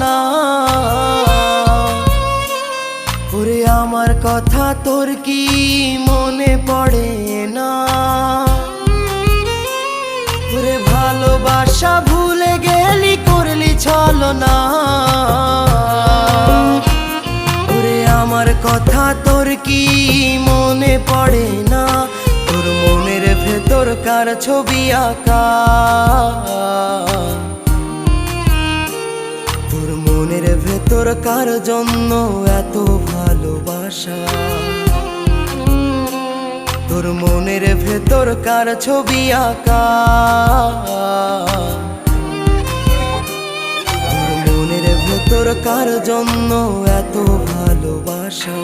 না। ওরে আমার কথা তোর কি মনে পড়ে না? ওরে ভালোবাসা ভুলে গেলি, করলি ছলনা। ওরে আমার কথা তোর কি মনে পড়ে না? তোর মনের ভেতর কার ছবি আঁকা? তোর মনের ভেতর কার জন্য এত ভালোবাসা? তোর মনের ভেতর কার ছবি আঁকা? তোর মনের ভেতর কার জন্য এত ভালোবাসা?